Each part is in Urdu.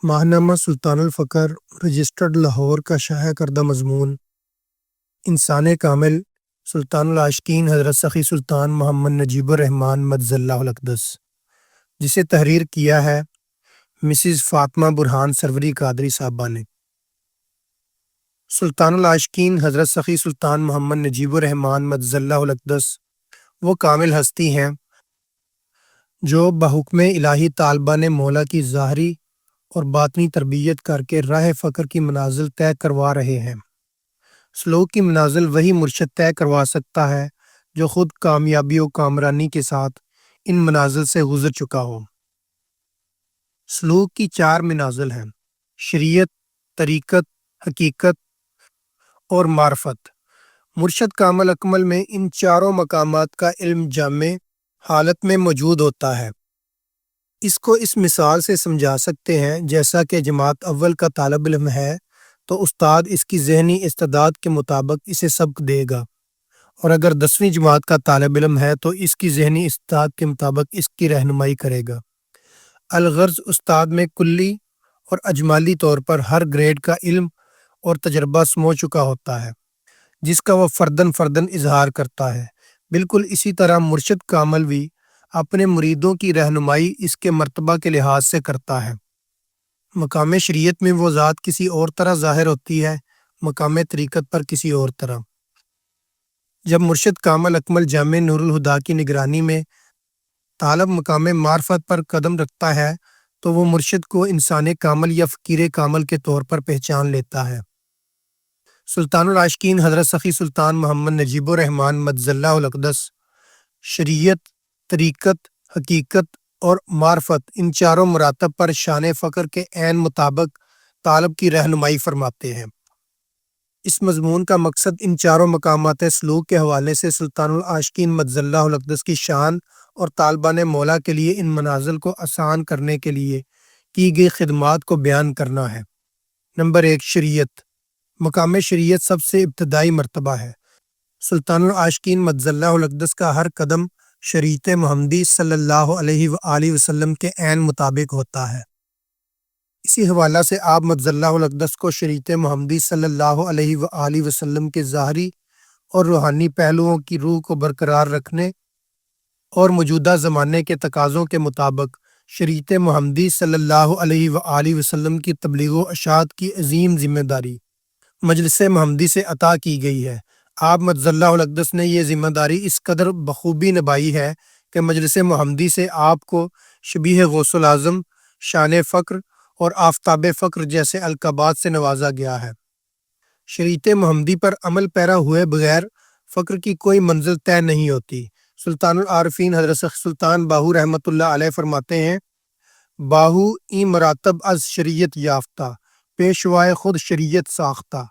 ماہنامہ سلطان الفقر رجسٹرڈ لاہور کا شائع کردہ مضمون انسان کامل سلطان العاشقین حضرت سخی سلطان محمد نجیب الرحمن مجز اللہ الاقدس، جسے تحریر کیا ہے مسز فاطمہ برہان سروری قادری صاحبہ نے۔ سلطان العاشقین حضرت سخی سلطان محمد نجیب الرحمن مجز اللہ الاقدس وہ کامل ہستی ہیں جو بحکم الہی طالبان مولا کی ظاہری اور باطنی تربیت کر کے راہ فقر کی منازل طے کروا رہے ہیں۔ سلوک کی منازل وہی مرشد طے کروا سکتا ہے جو خود کامیابی و کامرانی کے ساتھ ان منازل سے گزر چکا ہو۔ سلوک کی 4 منازل ہیں: شریعت، طریقت، حقیقت اور معرفت۔ مرشد کامل اکمل میں ان چاروں مقامات کا علم جامع حالت میں موجود ہوتا ہے۔ اس کو اس مثال سے سمجھا سکتے ہیں، جیسا کہ جماعت اول کا طالب علم ہے تو استاد اس کی ذہنی استعداد کے مطابق اسے سبق دے گا، اور اگر 10ویں جماعت کا طالب علم ہے تو اس کی ذہنی استعداد کے مطابق اس کی رہنمائی کرے گا۔ الغرض استاد میں کلی اور اجمالی طور پر ہر گریڈ کا علم اور تجربہ سمو چکا ہوتا ہے، جس کا وہ فرداً اظہار کرتا ہے۔ بالکل اسی طرح مرشد کامل بھی اپنے مریدوں کی رہنمائی اس کے مرتبہ کے لحاظ سے کرتا ہے۔ مقام شریعت میں وہ ذات کسی اور طرح ظاہر ہوتی ہے، مقام طریقت پر کسی اور طرح۔ جب مرشد کامل اکمل جامع نور الہدا کی نگرانی میں طالب مقام معرفت پر قدم رکھتا ہے تو وہ مرشد کو انسان کامل یا فقیر کامل کے طور پر پہچان لیتا ہے۔ سلطان العاشقین حضرت سخی سلطان محمد نجیب الرحمن مجز اللہ الاقدس شریعت، طریقت، حقیقت اور معرفت ان چاروں مراتب پر شان فقر کے عین مطابق طالب کی رہنمائی فرماتے ہیں۔ اس مضمون کا مقصد ان چاروں مقامات سلوک کے حوالے سے سلطان العاشقین مجز اللہ الاقدس کی شان اور طالبان مولا کے لیے ان منازل کو آسان کرنے کے لیے کی گئی خدمات کو بیان کرنا ہے۔ نمبر 1، شریعت۔ مقام شریعت سب سے ابتدائی مرتبہ ہے۔ سلطان العاشقین مجز اللہ الاقدس کا ہر قدم شریعت محمدی صلی اللہ علیہ وآلہ وسلم کے عین مطابق ہوتا ہے۔ اسی حوالہ سے آپ مجز اللہ الاقدس کو شریعت محمدی صلی اللہ علیہ وآلہ وسلم کے ظاہری اور روحانی پہلوؤں کی روح کو برقرار رکھنے اور موجودہ زمانے کے تقاضوں کے مطابق شریعت محمدی صلی اللہ علیہ وآلہ وسلم کی تبلیغ و اشاعت کی عظیم ذمہ داری مجلس محمدی سے عطا کی گئی ہے۔ آپ مجز اللہ الاقدس نے یہ ذمہ داری اس قدر بخوبی نبھائی ہے کہ مجلس محمدی سے آپ کو شبیہ غوث العظم، شان فقر اور آفتاب فقر جیسے القابات سے نوازا گیا ہے۔ شریعت محمدی پر عمل پیرا ہوئے بغیر فقر کی کوئی منزل طے نہیں ہوتی۔ سلطان العارفین حضرت سلطان باہو رحمۃ اللہ علیہ فرماتے ہیں، باہو ای مراتب از شریعت یافتہ، پیشوائے خود شریعت ساختہ۔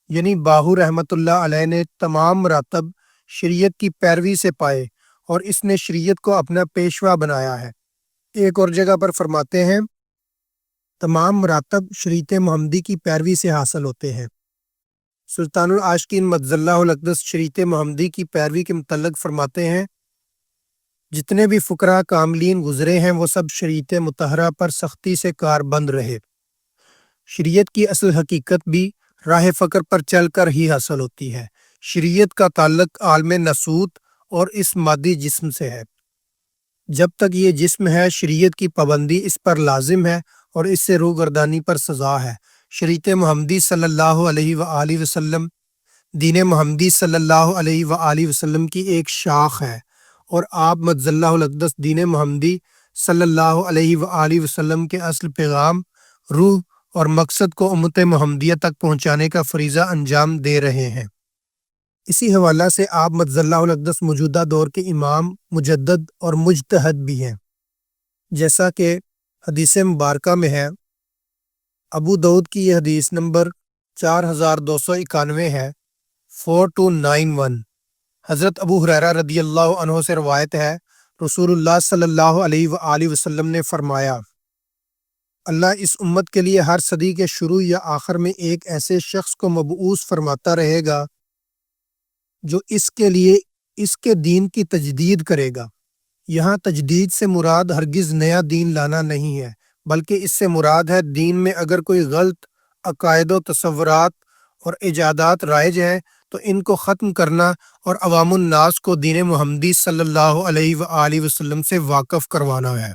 یعنی باہو رحمۃ اللہ علیہ نے تمام مراتب شریعت کی پیروی سے پائے اور اس نے شریعت کو اپنا پیشوا بنایا ہے۔ ایک اور جگہ پر فرماتے ہیں، تمام مراتب شریعت محمدی کی پیروی سے حاصل ہوتے ہیں۔ سلطان العاشقین مجز اللہ الاقدس شریعت محمدی کی پیروی کے متعلق فرماتے ہیں، جتنے بھی فقراء کاملین گزرے ہیں وہ سب شریعت مطہرہ پر سختی سے کاربند رہے۔ شریعت کی اصل حقیقت بھی راہ فقر پر چل کر ہی حاصل ہوتی ہے۔ شریعت کا تعلق عالم ناسوت اور اس مادی جسم سے ہے۔ جب تک یہ جسم ہے شریعت کی پابندی اس پر لازم ہے اور اس سے روگردانی پر سزا ہے۔ شریعت محمدی صلی اللہ علیہ وآلہ وسلم دین محمدی صلی اللہ علیہ وآلہ وسلم کی ایک شاخ ہے، اور آپ مجز اللہ الاقدس دین محمدی صلی اللہ علیہ وآلہ وسلم کے اصل پیغام، روح اور مقصد کو امت محمدیہ تک پہنچانے کا فریضہ انجام دے رہے ہیں۔ اسی حوالہ سے آپ مجز اللہ الاقدس موجودہ دور کے امام، مجدد اور مجتہد بھی ہیں، جیسا کہ حدیث مبارکہ میں ہے۔ ابو داؤد کی یہ حدیث نمبر 4291 ہے، 4291۔ حضرت ابو ہریرہ رضی اللہ عنہ سے روایت ہے، رسول اللہ صلی اللہ علیہ وآلہ وسلم نے فرمایا، اللہ اس امت کے لیے ہر صدی کے شروع یا آخر میں ایک ایسے شخص کو مبعوث فرماتا رہے گا جو اس کے لیے اس کے دین کی تجدید کرے گا۔ یہاں تجدید سے مراد ہرگز نیا دین لانا نہیں ہے، بلکہ اس سے مراد ہے دین میں اگر کوئی غلط عقائد و تصورات اور ایجادات رائج ہیں تو ان کو ختم کرنا اور عوام الناس کو دین محمدی صلی اللہ علیہ وآلہ وسلم سے واقف کروانا ہے۔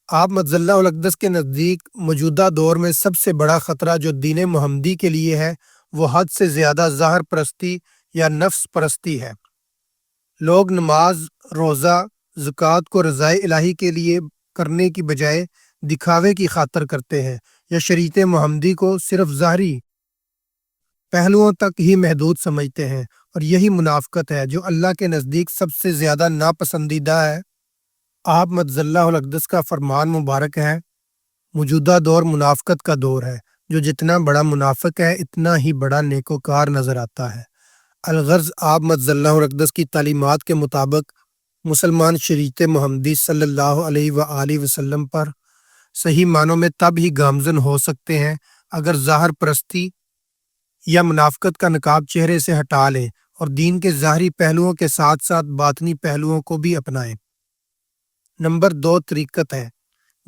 آپ مد اللہ الاقدس کے نزدیک موجودہ دور میں سب سے بڑا خطرہ جو دین محمدی کے لیے ہے وہ حد سے زیادہ ظاہر پرستی یا نفس پرستی ہے۔ لوگ نماز، روزہ، زکوٰۃ کو رضائے الہی کے لیے کرنے کی بجائے دکھاوے کی خاطر کرتے ہیں یا شریعت محمدی کو صرف ظاہری پہلوؤں تک ہی محدود سمجھتے ہیں، اور یہی منافقت ہے جو اللہ کے نزدیک سب سے زیادہ ناپسندیدہ ہے۔ آپ مد اللہ الاقدس کا فرمان مبارک ہے، موجودہ دور منافقت کا دور ہے، جو جتنا بڑا منافق ہے اتنا ہی بڑا نیکوکار نظر آتا ہے۔ الغرض آپ مد اللہ الاقدس کی تعلیمات کے مطابق مسلمان شریعت محمدی صلی اللہ علیہ وآلہ وسلم پر صحیح معنوں میں تب ہی گامزن ہو سکتے ہیں اگر ظاہر پرستی یا منافقت کا نقاب چہرے سے ہٹا لیں اور دین کے ظاہری پہلوؤں کے ساتھ ساتھ باطنی پہلوؤں کو بھی اپنائیں۔ نمبر 2 طریقت ہے۔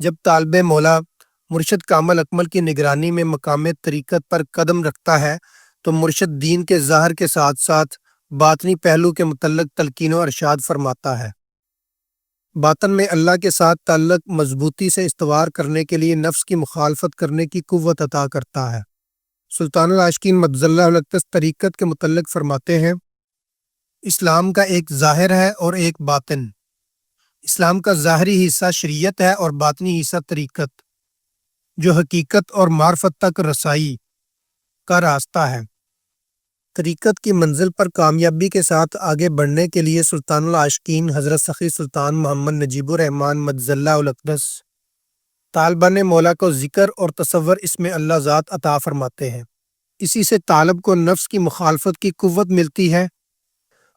جب طالب مولا مرشد کامل اکمل کی نگرانی میں مقام طریقت پر قدم رکھتا ہے تو مرشد دین کے ظاہر کے ساتھ ساتھ باطنی پہلو کے متعلق تلقین و ارشاد فرماتا ہے۔ باطن میں اللہ کے ساتھ تعلق مضبوطی سے استوار کرنے کے لیے نفس کی مخالفت کرنے کی قوت عطا کرتا ہے۔ سلطان العاشقین مد اللہ الاقدس طریقت کے متعلق فرماتے ہیں، اسلام کا ایک ظاہر ہے اور ایک باطن۔ اسلام کا ظاہری حصہ شریعت ہے اور باطنی حصہ طریقت، جو حقیقت اور معرفت تک رسائی کا راستہ ہے۔ طریقت کی منزل پر کامیابی کے ساتھ آگے بڑھنے کے لیے سلطان العاشقین حضرت سخی سلطان محمد نجیب الرحمن مد اللہ الاقدس طالبان مولا کو ذکر اور تصور اسم اللہ ذات عطا فرماتے ہیں۔ اسی سے طالب کو نفس کی مخالفت کی قوت ملتی ہے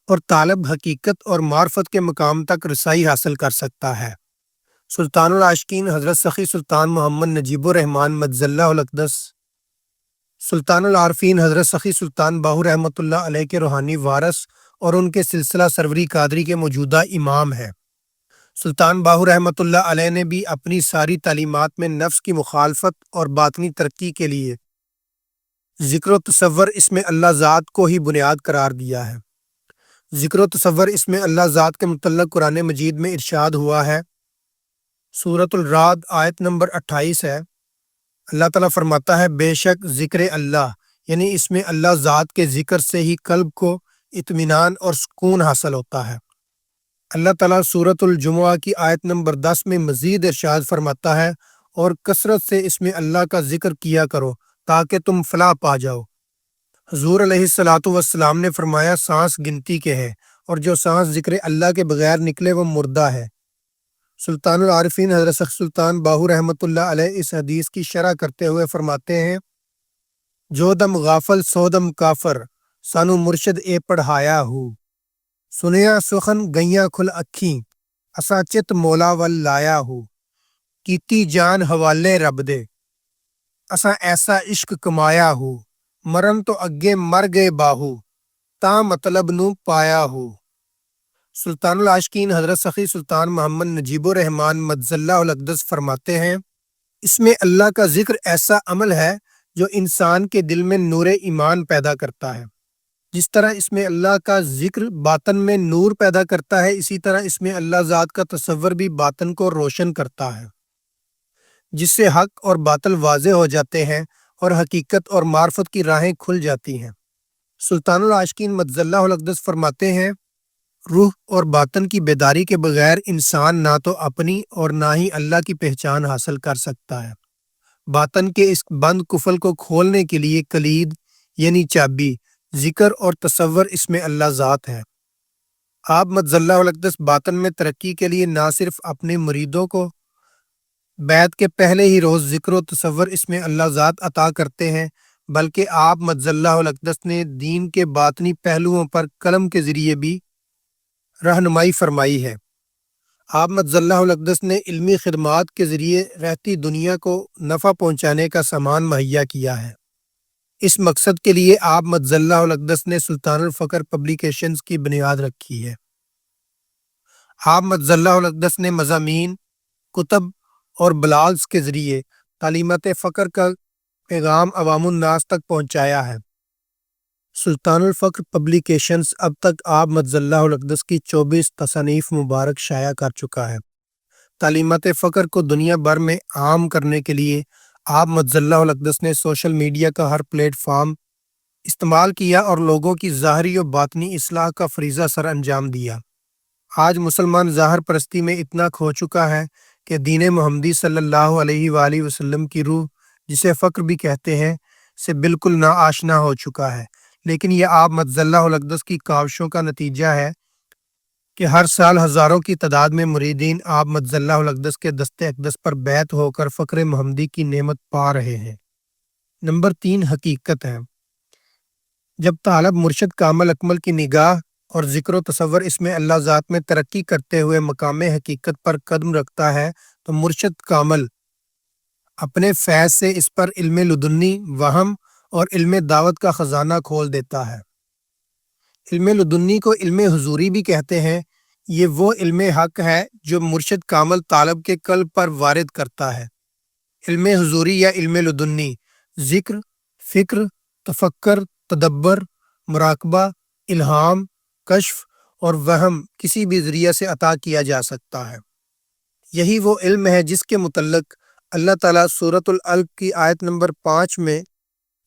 اور طالب حقیقت اور معرفت کے مقام تک رسائی حاصل کر سکتا ہے۔ سلطان العاشقین حضرت سخی سلطان محمد نجیب الرحمن مد اللہ الاقدس سلطان العارفین حضرت سخی سلطان باہو رحمۃ اللہ علیہ کے روحانی وارث اور ان کے سلسلہ سروری قادری کے موجودہ امام ہیں۔ سلطان باہو رحمۃ اللہ علیہ نے بھی اپنی ساری تعلیمات میں نفس کی مخالفت اور باطنی ترقی کے لیے ذکر و تصور اسم اللہ ذات کو ہی بنیاد قرار دیا ہے۔ ذکر و تصور اسم اللہ ذات کے متعلق قرآن مجید میں ارشاد ہوا ہے، سورۃ الرعد آیت نمبر 28 ہے۔ اللہ تعالیٰ فرماتا ہے، بے شک ذکر اللہ یعنی اسم اللہ ذات کے ذکر سے ہی قلب کو اطمینان اور سکون حاصل ہوتا ہے۔ اللہ تعالیٰ سورۃ الجمعہ کی آیت نمبر 10 میں مزید ارشاد فرماتا ہے، اور کثرت سے اسم اللہ کا ذکر کیا کرو تاکہ تم فلاح پا جاؤ۔ حضور علیہ الصلاۃ والسلام نے فرمایا، سانس گنتی کے ہے اور جو سانس ذکر اللہ کے بغیر نکلے وہ مردہ ہے۔ سلطان العارفین حضرت سخی سلطان باہو رحمۃ اللہ علیہ اس حدیث کی شرح کرتے ہوئے فرماتے ہیں، جو دم غافل سو دم کافر سانو مرشد اے پڑھایا ہو، سنیا سخن گئیاں کھل اکھیں اساں چت مولا ول لایا ہو، کیتی جان حوالے رب دے اساں ایسا عشق کمایا ہو، مرن تو اگے مر گئے باہو تاں مطلب نو پایا ہو۔ سلطان العاشقین حضرت سخی سلطان محمد نجیب الرحمن مد اللہ الاقدس فرماتے ہیں، اس میں اللہ کا ذکر ایسا عمل ہے جو انسان کے دل میں نور ایمان پیدا کرتا ہے۔ جس طرح اس میں اللہ کا ذکر باطن میں نور پیدا کرتا ہے، اسی طرح اس میں اللہ ذات کا تصور بھی باطن کو روشن کرتا ہے، جس سے حق اور باطل واضح ہو جاتے ہیں اور حقیقت اور معرفت کی راہیں کھل جاتی ہیں۔ سلطان العاشقین مد اللہ الاقدس فرماتے ہیں، روح اور باطن کی بیداری کے بغیر انسان نہ تو اپنی اور نہ ہی اللہ کی پہچان حاصل کر سکتا ہے۔ باطن کے اس بند قفل کو کھولنے کے لیے کلید یعنی چابی ذکر اور تصور اسم اللہ ذات ہے۔ آپ مد اللہ الاقدس باطن میں ترقی کے لیے نہ صرف اپنے مریدوں کو بیعت کے پہلے ہی روز ذکر و تصور اسم اللہ ذات عطا کرتے ہیں، بلکہ آپ مد اللہ الاقدس نے دین کے باطنی پہلوؤں پر قلم کے ذریعے بھی رہنمائی فرمائی ہے۔ آپ مد اللہ الاقدس نے علمی خدمات کے ذریعے رہتی دنیا کو نفع پہنچانے کا سامان مہیا کیا ہے۔ اس مقصد کے لیے آپ مد اللہ الاقدس نے سلطان الفقر پبلیکیشنز کی بنیاد رکھی ہے۔ آپ مد اللہ الاقدس نے مضامین، کتب اور بلاگز کے ذریعے تعلیمات فقر کا پیغام عوام الناس تک پہنچایا ہے۔ سلطان الفقر پبلیکیشنز اب تک آپ مجزی اللہ الاقدس کی 24 تصانیف مبارک شائع کر چکا ہے۔ تعلیمات فقر کو دنیا بھر میں عام کرنے کے لیے آپ مجزی اللہ الاقدس نے سوشل میڈیا کا ہر پلیٹ فارم استعمال کیا اور لوگوں کی ظاہری و باطنی اصلاح کا فریضہ سر انجام دیا۔ آج مسلمان ظاہر پرستی میں اتنا کھو چکا ہے کہ دین محمدی صلی اللہ علیہ وآلہ وسلم کی روح، جسے فقر بھی کہتے ہیں، سے بالکل ناآشنا ہو چکا ہے۔ لیکن یہ آپ مجزی اللہ الاقدس کی کاوشوں کا نتیجہ ہے کہ ہر سال ہزاروں کی تعداد میں مریدین آپ مجزی اللہ الاقدس کے دست اقدس پر بیعت ہو کر فقر محمدی کی نعمت پا رہے ہیں۔ نمبر 3 حقیقت ہے۔ جب طالب مرشد کامل اکمل کی نگاہ اور ذکر و تصور اس میں اللہ ذات میں ترقی کرتے ہوئے مقام حقیقت پر قدم رکھتا ہے تو مرشد کامل اپنے فیض سے اس پر علم لدنی، وہم اور علم دعوت کا خزانہ کھول دیتا ہے۔ علم لدنی کو علم حضوری بھی کہتے ہیں۔ یہ وہ علم حق ہے جو مرشد کامل طالب کے قلب پر وارد کرتا ہے۔ علم حضوری یا علم لدنی ذکر، فکر، تفکر، تدبر، مراقبہ، الہام، کشف اور وہم کسی بھی ذریعہ سے عطا کیا جا سکتا ہے۔ یہی وہ علم ہے جس کے متعلق اللہ تعالیٰ سورۃ العلق کی آیت نمبر 5 میں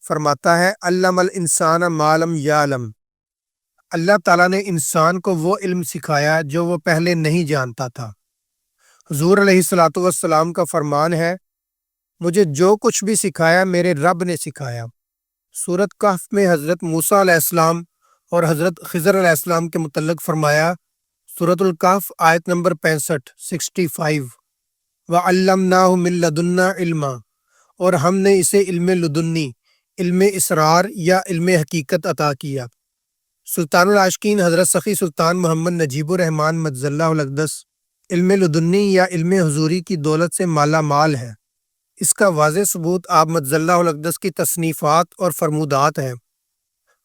فرماتا ہے علم الانسان ما لم یعلم۔ اللہ تعالیٰ نے انسان کو وہ علم سکھایا جو وہ پہلے نہیں جانتا تھا۔ حضور علیہ الصلوۃ والسلام کا فرمان ہے، مجھے جو کچھ بھی سکھایا میرے رب نے سکھایا۔ سورۃ کہف میں حضرت موسیٰ علیہ السلام اور حضرت خضر علیہ السلام کے متعلق فرمایا، سورۃ الکہف آیت نمبر 65 وَعَلَّمْنَاهُ مِن لَّدُنَّا عِلْمًا، اور ہم نے اسے علم لدنی، علم اسرار یا علم حقیقت عطا کیا۔ سلطان العاشقین حضرت سخی سلطان محمد نجیب الرحمن مجزی اللہ الاقدس علم لدنی یا علم حضوری کی دولت سے مالا مال ہے۔ اس کا واضح ثبوت آپ مجزی اللہ الاقدس کی تصنیفات اور فرمودات ہیں۔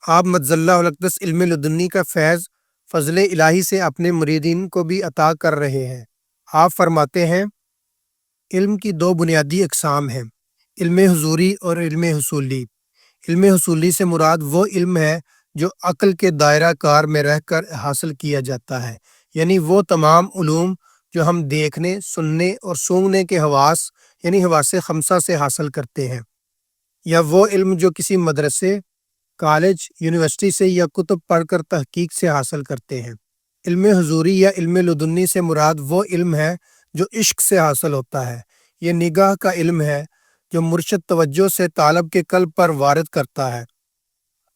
آپ مجزی اللہ الاقدس علم لدنی کا فیض فضل الہی سے اپنے مریدین کو بھی عطا کر رہے ہیں۔ آپ فرماتے ہیں، علم کی 2 بنیادی اقسام ہیں، علم حضوری اور علم حصولی۔ علم حصولی سے مراد وہ علم ہے جو عقل کے دائرہ کار میں رہ کر حاصل کیا جاتا ہے، یعنی وہ تمام علوم جو ہم دیکھنے، سننے اور سونگنے کے حواس یعنی حواس خمسہ سے حاصل کرتے ہیں، یا وہ علم جو کسی مدرسے، کالج، یونیورسٹی سے یا کتب پڑھ کر تحقیق سے حاصل کرتے ہیں۔ علم حضوری یا علم لدنی سے مراد وہ علم ہے جو عشق سے حاصل ہوتا ہے۔ یہ نگاہ کا علم ہے جو مرشد توجہ سے طالب کے قلب پر وارد کرتا ہے،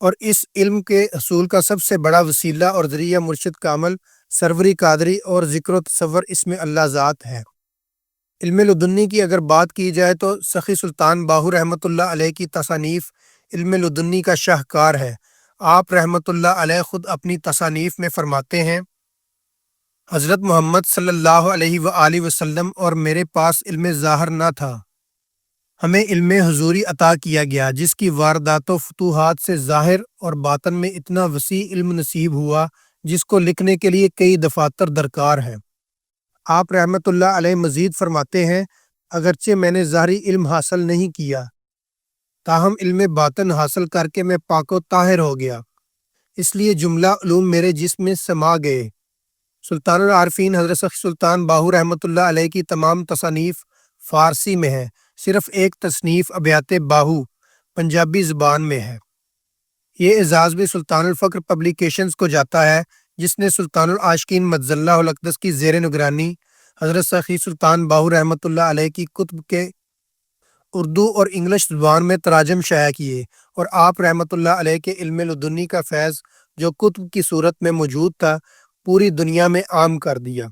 اور اس علم کے حصول کا سب سے بڑا وسیلہ اور ذریعہ مرشد کامل، سروری قادری اور ذکر و تصور اس میں اللہ ذات ہے۔ علم لدنی کی اگر بات کی جائے تو سخی سلطان باہو رحمۃ اللہ علیہ کی تصانیف علم لدنی کا شاہکار ہے۔ آپ رحمۃ اللہ علیہ خود اپنی تصانیف میں فرماتے ہیں، حضرت محمد صلی اللہ علیہ وآلہ وسلم اور میرے پاس علم ظاہر نہ تھا، ہمیں علم حضوری عطا کیا گیا جس کی واردات و فتوحات سے ظاہر اور باطن میں اتنا وسیع علم نصیب ہوا جس کو لکھنے کے لیے کئی دفاتر درکار ہیں۔ آپ رحمۃ اللہ علیہ مزید فرماتے ہیں، اگرچہ میں نے ظاہری علم حاصل نہیں کیا، تاہم علم باطن حاصل کر کے میں پاک و طاہر ہو گیا، اس لیے جملہ علوم میرے جسم میں سما گئے۔ سلطان العارفین حضرت سخی سلطان باہو رحمۃ اللہ علیہ کی تمام تصانیف فارسی میں ہیں، صرف ایک تصنیف ابیات باہو پنجابی زبان میں ہے۔ یہ اعزاز بھی سلطان الفقر پبلیکیشنز کو جاتا ہے، جس نے سلطان العاشقین مجزی اللہ الاقدس کی زیر نگرانی حضرت سخی سلطان باہو رحمۃ اللہ علیہ کی کتب کے اردو اور انگلش زبان میں تراجم شائع کیے، اور آپ رحمۃ اللہ علیہ کے علم لدنی کا فیض جو کتب کی صورت میں موجود تھا پوری دنیا میں عام کر دیا۔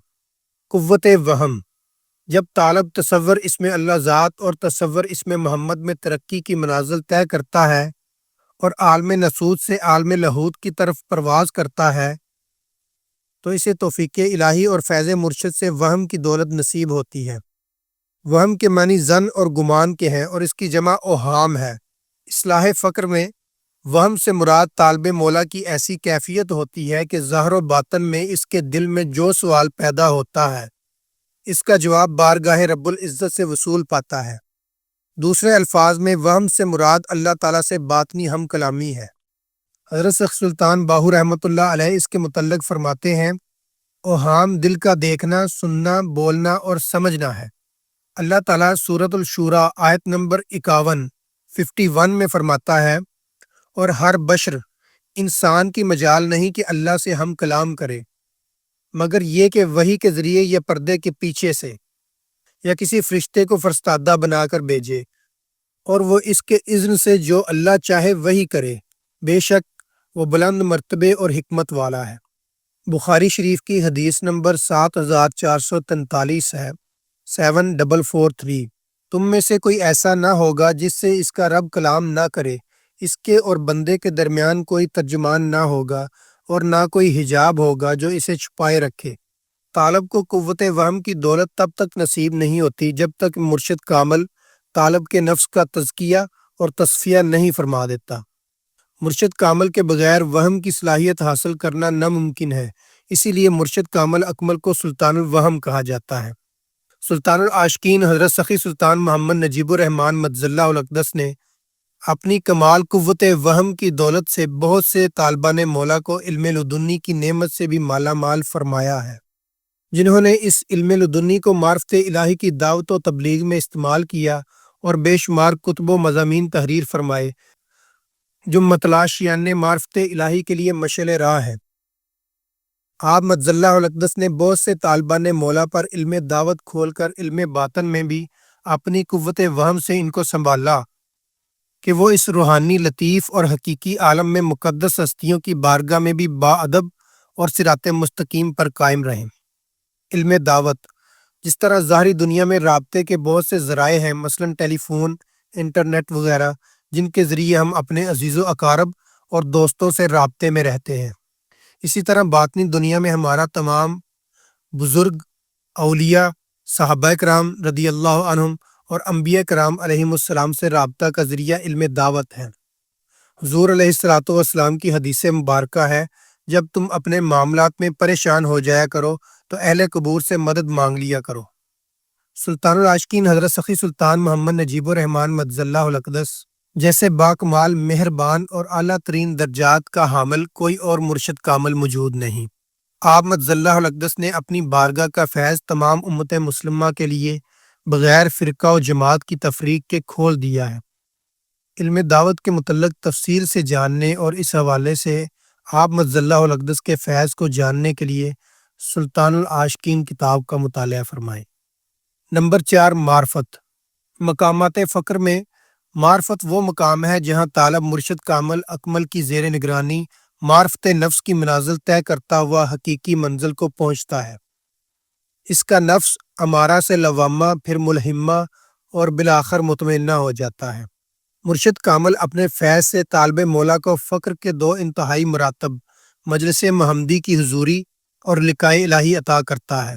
قوت وہم، جب طالب تصور اس میں اللہ ذات اور تصور اس میں محمد میں ترقی کی منازل طے کرتا ہے اور عالم ناسوت سے عالم لاہوت کی طرف پرواز کرتا ہے تو اسے توفیق الہی اور فیض مرشد سے وہم کی دولت نصیب ہوتی ہے۔ وہم کے معنی ظن اور گمان کے ہیں اور اس کی جمع اوہام ہے۔ اصلاح فقر میں وہم سے مراد طالب مولا کی ایسی کیفیت ہوتی ہے کہ ظاہر و باطن میں اس کے دل میں جو سوال پیدا ہوتا ہے اس کا جواب بارگاہ رب العزت سے وصول پاتا ہے۔ دوسرے الفاظ میں وہم سے مراد اللہ تعالیٰ سے باطنی ہم کلامی ہے۔ حضرت شیخ سلطان باہو رحمۃ اللہ علیہ اس کے متعلق فرماتے ہیں، اوہام دل کا دیکھنا، سننا، بولنا اور سمجھنا ہے۔ اللہ تعالیٰ سورۃ الشورى آیت نمبر 51 میں فرماتا ہے، اور ہر بشر انسان کی مجال نہیں کہ اللہ سے ہم کلام کرے، مگر یہ کہ وحی کے ذریعے یا پردے کے پیچھے سے یا کسی فرشتے کو فرستادہ بنا کر بھیجے، اور وہ اس کے اذن سے جو اللہ چاہے وہی کرے، بے شک وہ بلند مرتبے اور حکمت والا ہے۔ بخاری شریف کی حدیث نمبر 7443 ہے، 7443۔ تم میں سے کوئی ایسا نہ ہوگا جس سے اس کا رب کلام نہ کرے، اس کے اور بندے کے درمیان کوئی ترجمان نہ ہوگا اور نہ کوئی حجاب ہوگا جو اسے چھپائے رکھے۔ طالب کو قوت وہم کی دولت تب تک نصیب نہیں ہوتی جب تک مرشد کامل طالب کے نفس کا تزکیہ اور تصفیہ نہیں فرما دیتا۔ مرشد کامل کے بغیر وہم کی صلاحیت حاصل کرنا ناممکن ہے، اسی لیے مرشد کامل اکمل کو سلطان الوہم کہا جاتا ہے۔ سلطان العاشقین حضرت سخی سلطان محمد نجیب الرحمن مدظ اللہ الاقدس نے اپنی کمال قوت وہم کی دولت سے بہت سے طالبان مولا کو علم لدنی کی نعمت سے بھی مالا مال فرمایا ہے، جنہوں نے اس علم لدنی کو معرفت الہی کی دعوت و تبلیغ میں استعمال کیا اور بے شمار کتب و مضامین تحریر فرمائے جو متلاشیان معرفت الہی کے لیے مشعل راہ ہے۔ آپ مدظ اللہ الاقدس نے بہت سے طالبان مولا پر علم دعوت کھول کر علم باطن میں بھی اپنی قوت وہم سے ان کو سنبھالا کہ وہ اس روحانی لطیف اور حقیقی عالم میں مقدس ہستیوں کی بارگاہ میں بھی باادب اور صراط مستقیم پر قائم رہیں۔ علم دعوت جس طرح ظاہری دنیا میں رابطے کے بہت سے ذرائع ہیں، مثلا ٹیلی فون، انٹرنیٹ وغیرہ، جن کے ذریعے ہم اپنے عزیز و اقارب اور دوستوں سے رابطے میں رہتے ہیں، اسی طرح باطنی دنیا میں ہمارا تمام بزرگ، اولیاء، صحابہ کرام رضی اللہ عنہم اور انبیاء کرام علیہم السلام سے رابطہ کا ذریعہ علم دعوت ہے۔ حضور علیہ الصلوۃ والسلام کی حدیث مبارکہ ہے، جب تم اپنے معاملات میں پریشان ہو جایا کرو تو اہل قبور سے مدد مانگ لیا کرو۔ سلطان العاشقین حضرت سخی سلطان محمد نجیب الرحمن مدظ اللہ الاقدس جیسے باکمال، مہربان اور اعلیٰ ترین درجات کا حامل کوئی اور مرشد کامل موجود نہیں۔ آپ مدظ اللہ الاقدس نے اپنی بارگاہ کا فیض تمام امت مسلمہ کے لیے بغیر فرقہ و جماعت کی تفریق کے کھول دیا ہے۔ علم دعوت کے متعلق تفصیل سے جاننے اور اس حوالے سے آپ مدظ اللہ الاقدس کے فیض کو جاننے کے لیے سلطان العاشقین کتاب کا مطالعہ فرمائیں۔ نمبر 4، معرفت۔ مقامات فقر میں معرفت وہ مقام ہے جہاں طالب مرشد کامل اکمل کی زیر نگرانی معرفت نفس کی منازل طے کرتا ہوا حقیقی منزل کو پہنچتا ہے۔ اس کا نفس امارہ سے لوامہ، پھر ملہمہ اور بالآخر مطمئنہ ہو جاتا ہے۔ مرشد کامل اپنے فیض سے طالب مولا کو فقر کے 2 انتہائی مراتب، مجلس محمدی کی حضوری اور لقائے الہی عطا کرتا ہے۔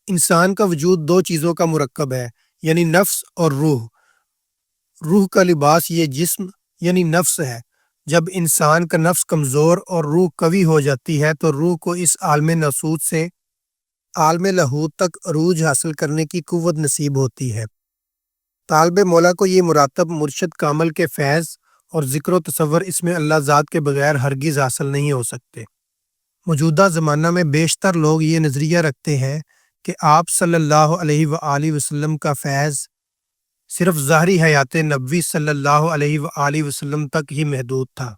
انسان کا وجود 2 چیزوں کا مرکب ہے، یعنی نفس اور روح۔ روح کا لباس یہ جسم یعنی نفس ہے۔ جب انسان کا نفس کمزور اور روح قوی ہو جاتی ہے تو روح کو اس عالم ناسوت سے عالم لاہوت تک عروج حاصل کرنے کی قوت نصیب ہوتی ہے۔ طالب مولا کو یہ مراتب مرشد کامل کے فیض اور ذکر و تصور اس میں اللہ ذات کے بغیر ہرگز حاصل نہیں ہو سکتے۔ موجودہ زمانہ میں بیشتر لوگ یہ نظریہ رکھتے ہیں کہ آپ صلی اللہ علیہ وآلہ وسلم کا فیض صرف ظاہری حیات نبوی صلی اللہ علیہ وآلہ وسلم تک ہی محدود تھا۔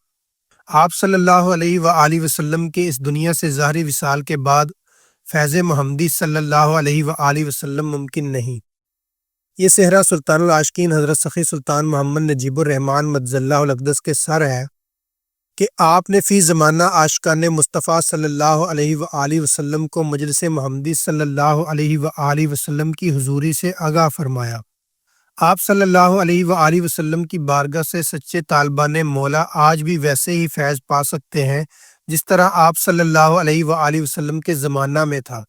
آپ صلی اللہ علیہ وآلہ وسلم کے اس دنیا سے ظاہری وصال کے بعد فیض محمدی صلی اللہ علیہ وآلہ وسلم ممکن نہیں۔ یہ صحرا سلطان العاشقین حضرت سخی سلطان محمد نجیب الرحمن مدظ اللہ الاقدس کے سر ہے کہ آپ نے فی زمانہ عاشقان مصطفیٰ صلی اللہ علیہ وآلہ وسلم کو مجلس محمدی صلی اللہ علیہ وآلہ وسلم کی حضوری سے آگاہ فرمایا۔ آپ صلی اللہ علیہ وآلہ وسلم کی بارگاہ سے سچے طالبان مولا آج بھی ویسے ہی فیض پا سکتے ہیں جس طرح آپ صلی اللہ علیہ وآلہ وسلم کے زمانہ میں تھا۔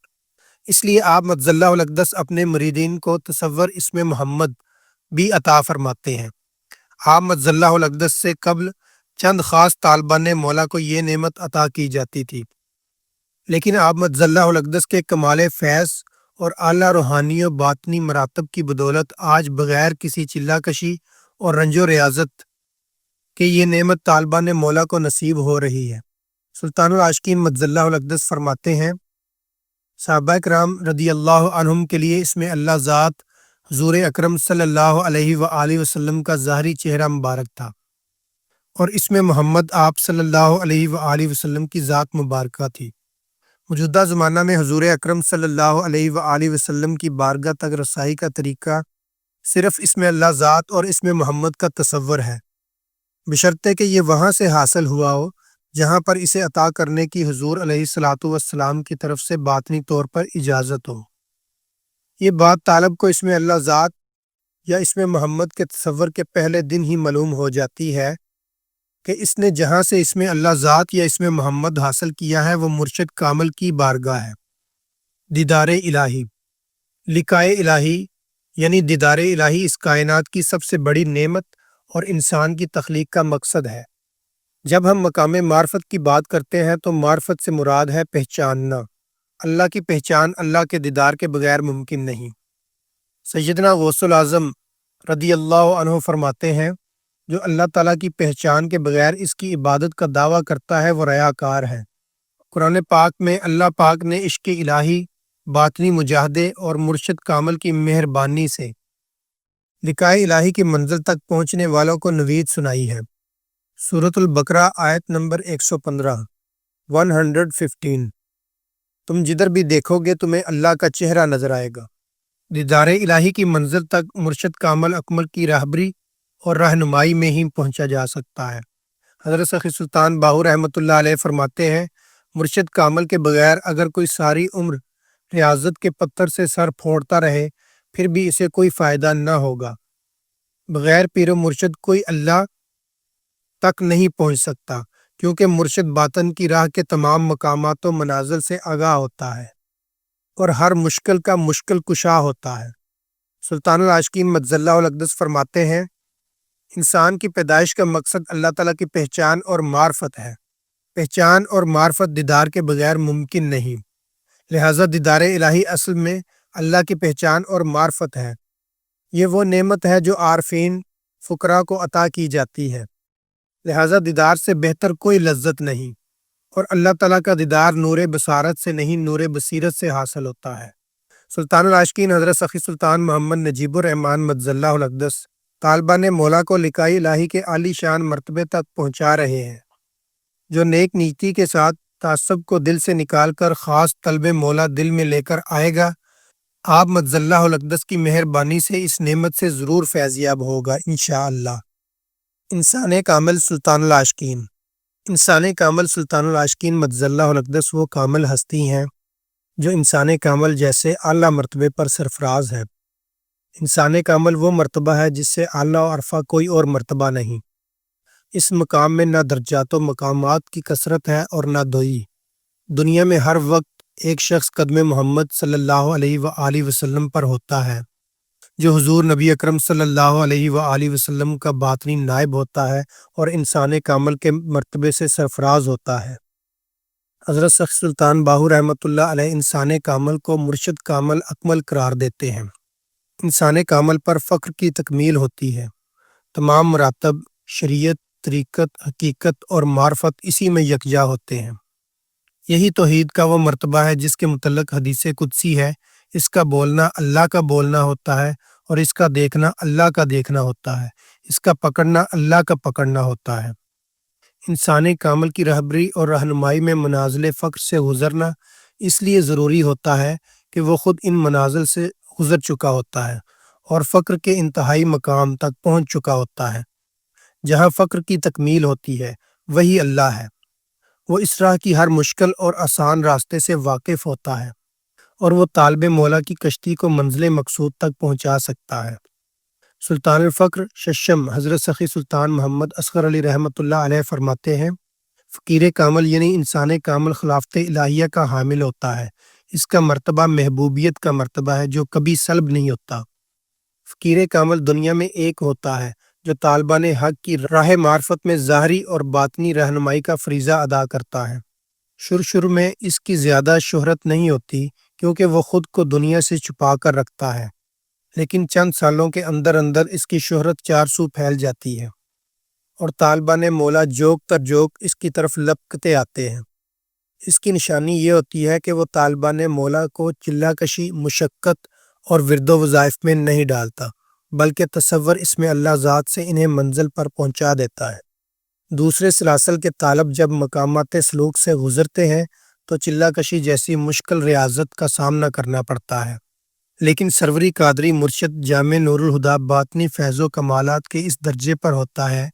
اس لیے آپ مدظ اللہ الاقدس اپنے مریدین کو تصور اسم محمد بھی عطا فرماتے ہیں۔ آپ مدظ اللہ الاقدس سے قبل چند خاص طالبان مولا کو یہ نعمت عطا کی جاتی تھی، لیکن آپ مدظ اللہ الاقدس کے کمال فیض اور اعلیٰ روحانی و باطنی مراتب کی بدولت آج بغیر کسی چلہ کشی اور رنج و ریاضت کہ یہ نعمت طالبان مولا کو نصیب ہو رہی ہے۔ سلطان العاشقین مجد اللہ الاقدس فرماتے ہیں، صحابہ کرام رضی اللہ عنہم کے لیے اس میں اللہ ذات حضور اکرم صلی اللہ علیہ وآلہ وسلم کا ظاہری چہرہ مبارک تھا، اور اس میں محمد آپ صلی اللہ علیہ وآلہ وسلم کی ذات مبارکہ تھی۔ موجودہ زمانہ میں حضور اکرم صلی اللہ علیہ وآلہ وسلم کی بارگاہ تک رسائی کا طریقہ صرف اس میں اللہ ذات اور اس میں محمد کا تصور ہے، بشرطے کہ یہ وہاں سے حاصل ہوا ہو جہاں پر اسے عطا کرنے کی حضور علیہ الصلاۃ والسلام کی طرف سے باطنی طور پر اجازت ہو۔ یہ بات طالب کو اس میں اللہ ذات یا اس میں محمد کے تصور کے پہلے دن ہی معلوم ہو جاتی ہے کہ اس نے جہاں سے اس میں اللہ ذات یا اس میں محمد حاصل کیا ہے وہ مرشد کامل کی بارگاہ ہے۔ دیدار الہی، لقائے الہی یعنی دیدار الہی اس کائنات کی سب سے بڑی نعمت اور انسان کی تخلیق کا مقصد ہے۔ جب ہم مقام معرفت کی بات کرتے ہیں تو معرفت سے مراد ہے پہچاننا۔ اللہ کی پہچان اللہ کے دیدار کے بغیر ممکن نہیں۔ سیدنا غوث العظم رضی اللہ عنہ فرماتے ہیں، جو اللہ تعالیٰ کی پہچان کے بغیر اس کی عبادت کا دعویٰ کرتا ہے وہ ریاکار ہے۔ قرآن پاک میں اللہ پاک نے عشق الہی، باطنی مجاہدے اور مرشد کامل کی مہربانی سے لقائے الہی کی منزل تک پہنچنے والوں کو نوید سنائی ہے۔ سورۃ البقرہ آیت نمبر 115 115۔ تم جدھر بھی دیکھو گے تمہیں اللہ کا چہرہ نظر آئے گا۔ دیدار الہی کی منزل تک مرشد کامل اکمل کی راہبری اور رہنمائی میں ہی پہنچا جا سکتا ہے۔ حضرت سخی سلطان باہو رحمۃ اللہ علیہ فرماتے ہیں، مرشد کامل کے بغیر اگر کوئی ساری عمر ریاضت کے پتھر سے سر پھوڑتا رہے پھر بھی اسے کوئی فائدہ نہ ہوگا۔ بغیر پیر و مرشد کوئی اللہ تک نہیں پہنچ سکتا، کیونکہ مرشد باطن کی راہ کے تمام مقامات و منازل سے آگاہ ہوتا ہے اور ہر مشکل کا مشکل کشا ہوتا ہے۔ سلطان العاشقین مجد اللہ الاقدس فرماتے ہیں، انسان کی پیدائش کا مقصد اللہ تعالیٰ کی پہچان اور معرفت ہے۔ پہچان اور معرفت دیدار کے بغیر ممکن نہیں، لہذا دیدار الہی اصل میں اللہ کی پہچان اور معرفت ہے۔ یہ وہ نعمت ہے جو عارفین فقراء کو عطا کی جاتی ہے، لہذا دیدار سے بہتر کوئی لذت نہیں، اور اللہ تعالیٰ کا دیدار نور بصارت سے نہیں نور بصیرت سے حاصل ہوتا ہے۔ سلطان العاشقین حضرت سخی سلطان محمد نجیب الرحمن مجد اللہ الاقدس طالبان مولا کو لقائے الہی کے عالی شان مرتبے تک پہنچا رہے ہیں۔ جو نیک نیتی کے ساتھ تعصب کو دل سے نکال کر خاص طلب مولا دل میں لے کر آئے گا، آپ مجد اللہ الاقدس کی مہربانی سے اس نعمت سے ضرور فیضیاب ہوگا انشاءاللہ۔ انسان کامل سلطان العاشقین، انسان کامل سلطان العاشقین مجد اللہ الاقدس وہ کامل ہستی ہیں جو انسان کامل جیسے اعلیٰ مرتبے پر سرفراز ہے۔ انسان کامل وہ مرتبہ ہے جس سے اعلیٰ و عرفہ کوئی اور مرتبہ نہیں۔ اس مقام میں نہ درجات و مقامات کی کثرت ہے اور نہ دوئی۔ دنیا میں ہر وقت ایک شخص قدم محمد صلی اللہ علیہ وآلہ وسلم پر ہوتا ہے، جو حضور نبی اکرم صلی اللہ علیہ وآلہ وسلم کا باطنی نائب ہوتا ہے اور انسان کامل کے مرتبے سے سرفراز ہوتا ہے۔ حضرت سخی سلطان باہو رحمۃ اللہ علیہ انسان کامل کو مرشد کامل اکمل قرار دیتے ہیں۔ انسان کامل پر فخر کی تکمیل ہوتی ہے۔ تمام مراتب، شریعت، طریقت، حقیقت اور معرفت اسی میں یکجا ہوتے ہیں۔ یہی توحید کا وہ مرتبہ ہے جس کے متعلق حدیث قدسی ہے، اس کا بولنا اللہ کا بولنا ہوتا ہے اور اس کا دیکھنا اللہ کا دیکھنا ہوتا ہے، اس کا پکڑنا اللہ کا پکڑنا ہوتا ہے۔ انسان کامل کی رہبری اور رہنمائی میں منازل فقر سے گزرنا اس لیے ضروری ہوتا ہے کہ وہ خود ان منازل سے گزر چکا ہوتا ہے اور فقر کے انتہائی مقام تک پہنچ چکا ہوتا ہے۔ جہاں فقر کی تکمیل ہوتی ہے وہی اللہ ہے۔ وہ اس راہ کی ہر مشکل اور آسان راستے سے واقف ہوتا ہے اور وہ طالب مولا کی کشتی کو منزل مقصود تک پہنچا سکتا ہے۔ سلطان الفقر ششم حضرت سخی سلطان محمد اصغر علی رحمۃ اللہ علیہ فرماتے ہیں، فقیر کامل یعنی انسان کامل خلافت الہیہ کا حامل ہوتا ہے۔ اس کا مرتبہ محبوبیت کا مرتبہ ہے جو کبھی سلب نہیں ہوتا۔ فقیر کامل دنیا میں ایک ہوتا ہے جو طالبان حق کی راہ معرفت میں ظاہری اور باطنی رہنمائی کا فریضہ ادا کرتا ہے۔ شروع میں اس کی زیادہ شہرت نہیں ہوتی کیونکہ وہ خود کو دنیا سے چھپا کر رکھتا ہے، لیکن چند سالوں کے اندر اندر اس کی شہرت چار سو پھیل جاتی ہے اور طالبان مولا جوک تر جوک اس کی طرف لپکتے آتے ہیں۔ اس کی نشانی یہ ہوتی ہے کہ وہ طالبان مولا کو چلہ کشی، مشقت اور ورد و وظائف میں نہیں ڈالتا، بلکہ تصور اس میں اللہ ذات سے انہیں منزل پر پہنچا دیتا ہے۔ دوسرے سلاسل کے طالب جب مقامات سلوک سے گزرتے ہیں تو چلہ کشی جیسی مشکل ریاضت کا سامنا کرنا پڑتا ہے، لیکن سروری قادری مرشد جامع نور الہدیٰ باطنی فیض و کمالات کے اس درجے پر ہوتا ہے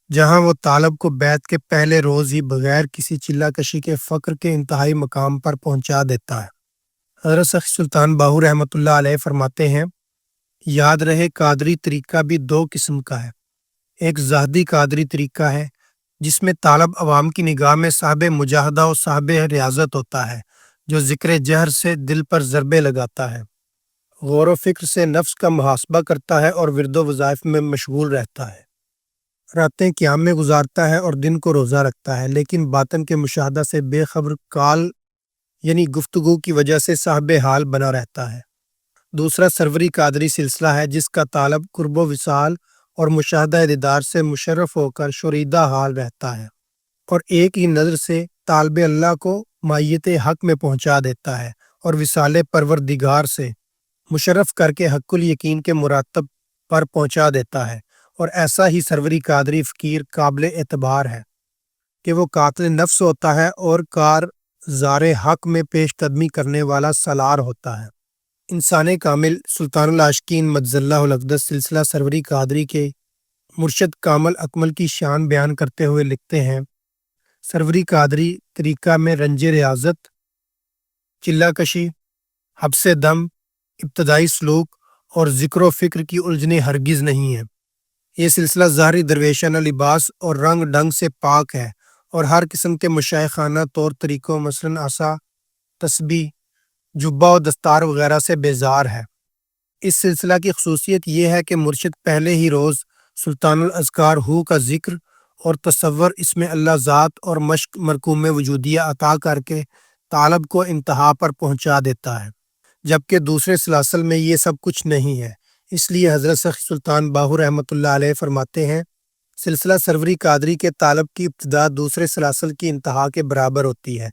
جہاں وہ طالب کو بیعت کے پہلے روز ہی بغیر کسی چلہ کشی کے فقر کے انتہائی مقام پر پہنچا دیتا ہے۔ حضرت سخی سلطان باہو رحمۃ اللہ علیہ فرماتے ہیں، یاد رہے قادری طریقہ بھی دو قسم کا ہے۔ ایک زاہدی قادری طریقہ ہے جس میں طالب عوام کی نگاہ میں صاحب مجاہدہ و صاحب ریاضت ہوتا ہے، جو ذکر جہر سے دل پر ضربے لگاتا ہے، غور و فکر سے نفس کا محاسبہ کرتا ہے اور ورد و وظائف میں مشغول رہتا ہے، راتیں قیام میں گزارتا ہے اور دن کو روزہ رکھتا ہے، لیکن باطن کے مشاہدہ سے بے خبر کال یعنی گفتگو کی وجہ سے صاحب حال بنا رہتا ہے۔ دوسرا سروری قادری سلسلہ ہے جس کا طالب قرب و وصال اور مشاہدہ دیدار سے مشرف ہو کر شوریدہ حال رہتا ہے اور ایک ہی نظر سے طالب اللہ کو مائیت حق میں پہنچا دیتا ہے اور وصال پروردگار سے مشرف کر کے حق الیقین کے مراتب پر پہنچا دیتا ہے۔ اور ایسا ہی سروری قادری فقیر قابل اعتبار ہے کہ وہ قاتل نفس ہوتا ہے اور کار زار حق میں پیش قدمی کرنے والا سالار ہوتا ہے۔ انسان کامل سلطان العاشقین مجز اللہ الاقدس سلسلہ سروری قادری کے مرشد کامل اکمل کی شان بیان کرتے ہوئے لکھتے ہیں، سروری قادری طریقہ میں رنج ریاضت، چلہ کشی، حبس دم، ابتدائی سلوک اور ذکر و فکر کی الجھنیں ہرگز نہیں ہیں۔ یہ سلسلہ ظاہری درویشانہ لباس اور رنگ ڈھنگ سے پاک ہے اور ہر قسم کے مشائخانہ طور طریقوں مثلاً عصا، تسبیح، جبہ و دستار وغیرہ سے بیزار ہے۔ اس سلسلہ کی خصوصیت یہ ہے کہ مرشد پہلے ہی روز سلطان الاذکار ہو کا ذکر اور تصور اس میں اللہ ذات اور مشق مرکوم وجودیہ عطا کر کے طالب کو انتہا پر پہنچا دیتا ہے، جبکہ دوسرے سلاسل میں یہ سب کچھ نہیں ہے۔ اس لیے حضرت سخی سلطان باہو رحمۃ اللہ علیہ فرماتے ہیں، سلسلہ سروری قادری کے طالب کی ابتدا دوسرے سلاسل کی انتہا کے برابر ہوتی ہے۔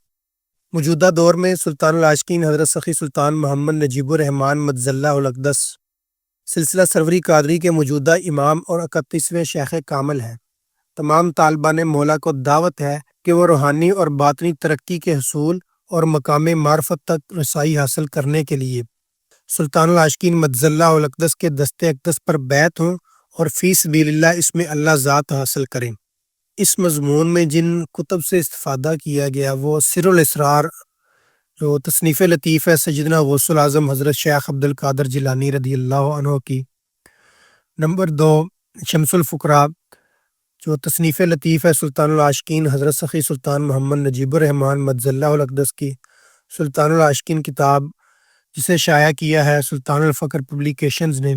موجودہ دور میں سلطان العاشقین حضرت سخی سلطان محمد نجیب الرحمن مجز اللہ الاقدس سلسلہ سروری قادری کے موجودہ امام اور 31ویں شیخ کامل ہیں۔ تمام طالبان مولا کو دعوت ہے کہ وہ روحانی اور باطنی ترقی کے حصول اور مقام معرفت تک رسائی حاصل کرنے کے لیے سلطان العاشقین مجز اللہ الاقدس کے دست اقدس پر بیعت ہوں اور فی سبیل اللہ اس میں اللہ ذات حاصل کریں۔ اس مضمون میں جن کتب سے استفادہ کیا گیا وہ سر الاسرار جو تصنیف لطیف ہے سیدنا غوث العظم حضرت شیخ عبد القادر جیلانی رضی اللہ عنہ کی، نمبر 2 شمس الفقراء جو تصنیف لطیف ہے سلطان العاشقین حضرت سخی سلطان محمد نجیب الرحمن مجز اللہ الاقدس کی، سلطان العاشقین کتاب جسے شائع کیا ہے سلطان الفقر پبلیکیشنز نے،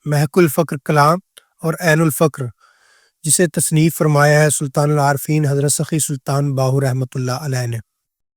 محق الفقر کلام اور عین الفقر جسے تصنیف فرمایا ہے سلطان العارفین حضرت سخی سلطان باہو رحمۃ اللہ علیہ نے۔